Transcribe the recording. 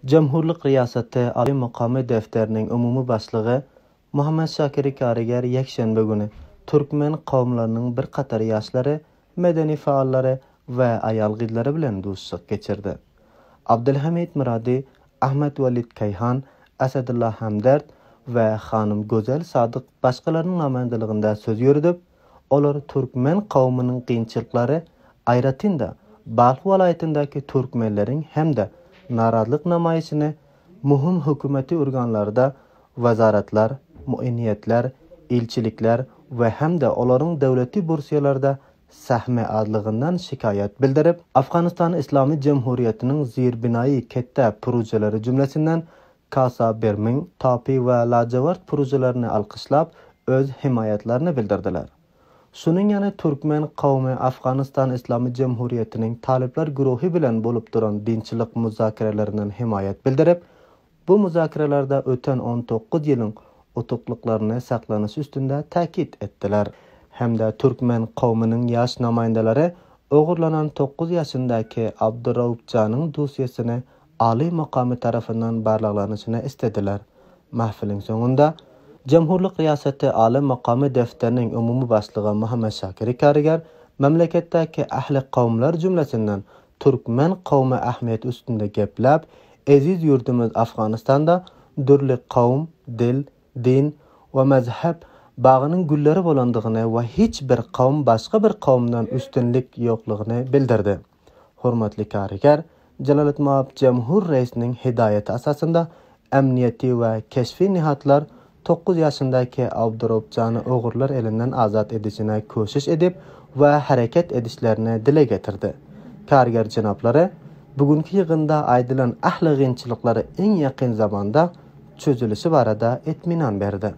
Cemhurluk Riyaseti Ali Makami Defterining umumi başlığı Muhammed Shakir Kariger yakshanba günü Türkmen kavmlarının bir qator yaşları, medeni faallari ve ayalgidlari bilan do'stlik geçirdi. Abdulhamid Muradi, Ahmed Walid Kayhan, Asadullah Hamdard ve Hanım Gozel Sadık başkalarının namandaligida söz yürüdüp, olar Türkmen kavminin qiyinchiliklari ayratinda Balx viloyatidagi Türkmenlerin hamda narazilik namoyishini muhim hukumatli organlarda vazoratlar, muayyiniyatlar, elchiliklar ve hamda ularning davlatiy bursiyalarda sahmi azlig'idan shikoyat bildirib, Afg'oniston Islomiy Jamhuriyatining zirbinoyi katta projelari jumlasidan Kasa Berming, Tapi ve Lajavard projelarini alqishlab, o'z himoyatlarini bildirdilar. Şunun yana Türkmen kavmi Afg'oniston Islomiy Jamhuriyatining taliblar guruhi bilan bo'lib turan dinchilik muzokaralaridan himoyat bildirib, bu muzokaralarda o'tgan 19 yilning utuqliklarini saqlanish ustida ta'kid etdilar. Hamda Türkmen qavmining yosh namoyandalari o'g'irlanan 9 yoshindagi Abduraufjaning dosyasini oliy maqomi tarafidan barliqlanishini istedilar. Mahfilning so'ngida Cemhurluk Riyaseti Ali Makami Defterining umumi başlığı Muhammed Shakir Kariger mamlakatdagi ahli qavmlar jumlasidan Türkmen qavmi ahamiyati ustida gaplab, aziz yurtimiz Afg'onistonda turli qavm, dil, din va mazhab bag'ining gullari bo'landigini va hech bir qavm boshqa bir qavmdan ustunlik yo'qligini bildirdi. Hurmatli Kariger, Jaloliddin Jamhur raisining hidoyati asosida amniyati va kashfiy nihatlar 9 yaşındaki Abduraufjani o'g'irlar elinden azat edishini ko'shish edib va harakat edishlarini dile getirdi. Kariger janoblari bugungi yig'inda aydilan ahli qiyinchiliklari eng yaqin zamonda cho'zilishi barada itminon berdi.